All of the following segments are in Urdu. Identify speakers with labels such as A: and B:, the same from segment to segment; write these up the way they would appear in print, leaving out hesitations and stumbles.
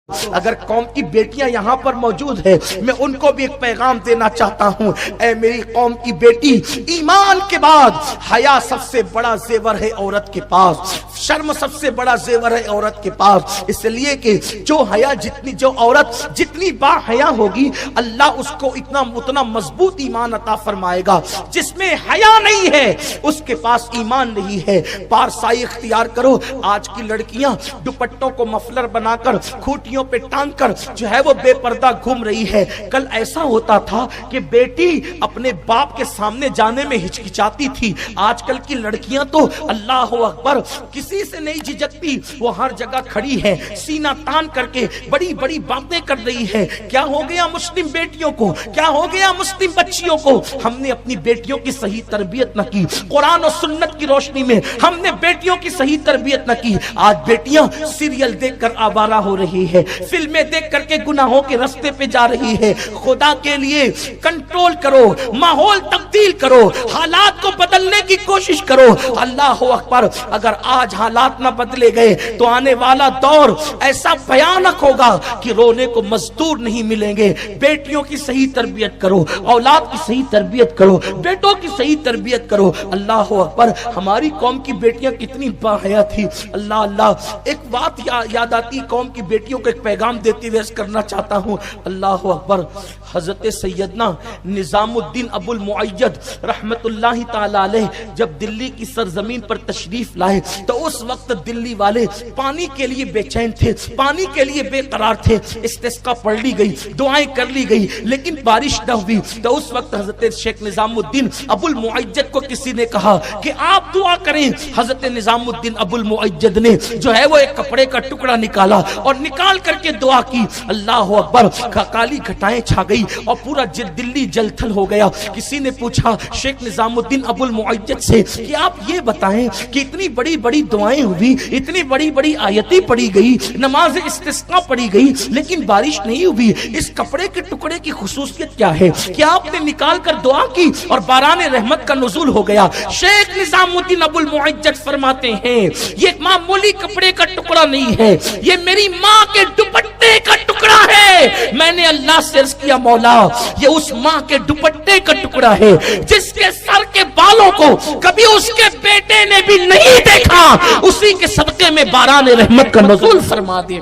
A: اگر قوم کی بیٹیاں یہاں پر موجود ہیں میں ان کو بھی ایک پیغام دینا چاہتا ہوں، اے میری قوم کی بیٹی، ایمان کے بعد حیا سب سے بڑا زیور ہے عورت کے پاس، شرم سب سے بڑا زیور ہے عورت کے پاس، اس لیے کہ جو عورت جتنی با حیا ہوگی اللہ اس کو اتنا مضبوط ایمان عطا فرمائے گا۔ جس میں حیا نہیں ہے اس کے پاس ایمان نہیں ہے۔ پارسائی اختیار کرو، آج کی لڑکیاں دوپٹوں کو مفلر بنا کر کھوٹیوں پہ ٹانگ کر جو ہے وہ بے پردہ گھوم رہی ہے۔ کل ایسا ہوتا تھا کہ بیٹی اپنے باپ کے سامنے جانے میں ہچکچاتی تھی، آج کل کی لڑکیاں تو اللہ اکبر کسی سے نہیں جھجکتی، وہ ہر جگہ کھڑی ہے، سینہ تان کر کے بڑی بڑی باتیں کر رہی ہے۔ کیا ہو گیا مسلم بیٹیوں کو، کیا ہو گیا مسلم بچیوں کو؟ ہم نے اپنی بیٹیوں کی صحیح تربیت نہ کی، قرآن و سنت کی روشنی میں ہم نے بیٹیوں کی صحیح تربیت نہ کی۔ آج بیٹیاں سیریل دیکھ کر آوارہ ہو رہی ہے، فلمیں دیکھ کر کے گناہوں کے راستے پہ جا رہی ہے۔ خدا کے لیے کنٹرول کرو، ماحول تبدیل کرو، حالات کو بدلنے کی کوشش کرو۔ اللہ اکبر، اگر آج حالات نہ بدلے گئے تو آنے والا دور ایسا بھیانک ہوگا کہ رونے کو مزدور نہیں ملیں گے۔ بیٹیوں کی صحیح تربیت کرو، اولاد کی صحیح تربیت کرو، بیٹوں کی صحیح تربیت کرو۔ اللہ اکبر، ہماری قوم کی بیٹیاں کتنی باحیا تھی۔ اللہ اللہ، ایک بات یاد آتی قوم کی بیٹیوں کو ایک پیغام دیتی ہوئے کرنا چاہتا ہوں۔ اللہ اکبر، حضرت سیدنا نظام الدین ابو المعید رحمت اللہ تعالی علیہ جب دلی کی سرزمین پر تشریف لائے تو اس وقت دلی والے پانی کے لیے بے چین تھے، پانی کے لیے بے قرار تھے۔ استسقا پڑھ لی گئی، دعائیں کر لی گئی، لیکن بارش نہ ہوئی۔ تو اس وقت حضرت شیخ نظام الدین ابو المعید کو کسی نے کہا کہ آپ دعا کریں۔ حضرت نظام الدین ابو المعید نے جو ہے وہ ایک کپڑے کا ٹکڑا نکالا اور نکال کر کے دعا کی۔ اللہ اکبر، کالی گھٹائیں چھا گئی اور پورا دلی جل تھل ہو گیا۔ کسی نے پوچھا شیخ نظام الدین ابو المعید سے کہ آپ یہ بتائیں کہ اتنی بڑی بڑی دعائیں ہوئی، اتنی بڑی بڑی آیتیں پڑھی گئی، نماز استسقا پڑھی گئی، لیکن بارش نہیں ہوئی، اس کپڑے کے ٹکڑے کی خصوصیت کیا ہے کہ آپ نے نکال کر دعا کی اور باران رحمت کا نزول ہو گیا؟ شیخ نظام الدین ابو المعید فرماتے ہیں یہ معمولی کپڑے کا ٹکڑا نہیں ہے، یہ میری ماں کے دوپٹے کا ٹکڑا ہے۔ میں نے اللہ سے عرض کیا مولا یہ اس ماں کے دوپٹے کا ٹکڑا ہے جس کے سر کے بالوں کو کبھی اس کے بیٹے نے بھی نہیں دیکھا، اسی کے صدقے میں باران رحمت کا نزول فرما دے۔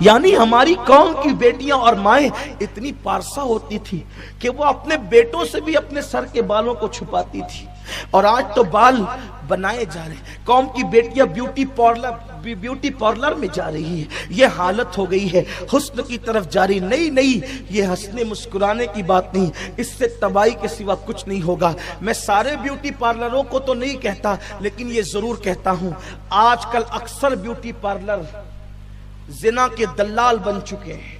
A: یعنی ہماری قوم کی بیٹیاں اور مائیں اتنی پارسا ہوتی تھی کہ وہ اپنے بیٹوں سے بھی اپنے سر کے بالوں کو چھپاتی تھی، اور آج تو بال بنائے جا رہے۔ قوم کی بیٹیاں بیوٹی پارلر میں جا رہی ہے، یہ حالت ہو گئی ہے، حسن کی طرف جاری نہیں، یہ ہنسنے مسکرانے کی بات نہیں، اس سے تباہی کے سوا کچھ نہیں ہوگا۔ میں سارے بیوٹی پارلروں کو تو نہیں کہتا، لیکن یہ ضرور کہتا ہوں آج کل اکثر بیوٹی پارلر زنا کے دلال بن چکے ہیں۔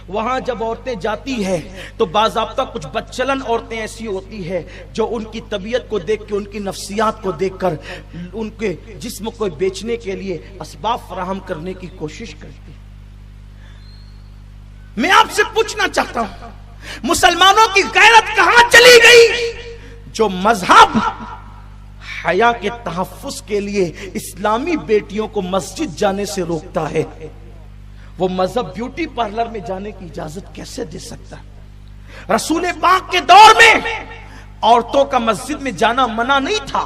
A: وہاں جب عورتیں جاتی ہیں تو باضابطہ کچھ بدچلن عورتیں ایسی ہوتی ہے جو ان کی طبیعت کو دیکھ کے، ان کی نفسیات کو دیکھ کر ان کے جسم کو بیچنے کے لیے اسباب فراہم کرنے کی کوشش کرتی۔ میں آپ سے پوچھنا چاہتا ہوں مسلمانوں کی غیرت کہاں چلی گئی؟ جو مذہب حیا کے تحفظ کے لیے اسلامی بیٹیوں کو مسجد جانے سے روکتا ہے، وہ مذہب بیوٹی پارلر میں جانے کی اجازت کیسے دے سکتا ہے؟ رسول پاک کے دور میں عورتوں کا مسجد میں جانا منع نہیں تھا،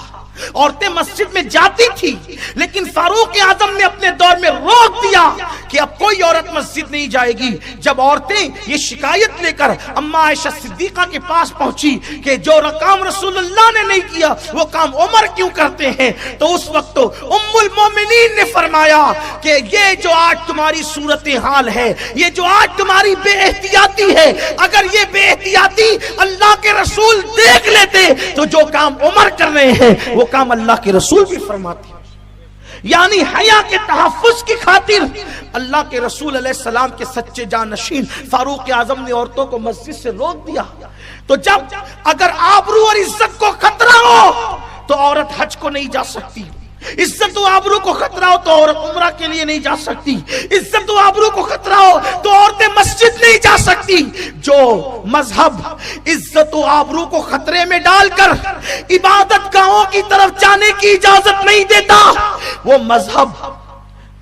A: عورتیں مسجد میں جاتی تھی، لیکن فاروق اعظم نے اپنے دور میں روک دیا کہ اب کوئی عورت مسجد نہیں جائے گی۔ جب عورتیں یہ شکایت لے کر اما عائشہ صدیقہ کے پاس پہنچی کہ جو کام رسول اللہ نے نہیں کیا وہ کام عمر کیوں کرتے ہیں، تو اس وقت ام المومنین نے فرمایا کہ یہ جو آج تمہاری صورتحال ہے، یہ جو آج تمہاری بے احتیاطی ہے، اگر یہ بے احتیاطی اللہ کے رسول دیکھ لیتے تو جو کام عمر کر رہے ہیں وہ کام اللہ کے رسول بھی فرماتے۔ یعنی حیا کے تحفظ کی خاطر اللہ کے رسول علیہ السلام کے سچے جانشین فاروق اعظم نے عورتوں کو مسجد سے روک دیا۔ تو جب اگر آبرو اور عزت کو خطرہ ہو تو عورت حج کو نہیں جا سکتی، عزت و آبرو کو خطرہ ہو تو عورت عمرہ کے لیے نہیں جا سکتی، عزت و آبرو کو خطرہ ہو تو عورتیں مسجد نہیں جا سکتی۔ جو مذہب عزت و آبرو کو خطرے میں ڈال کر عبادت گاہوں کی طرف جانے کی اجازت نہیں دیتا، وہ مذہب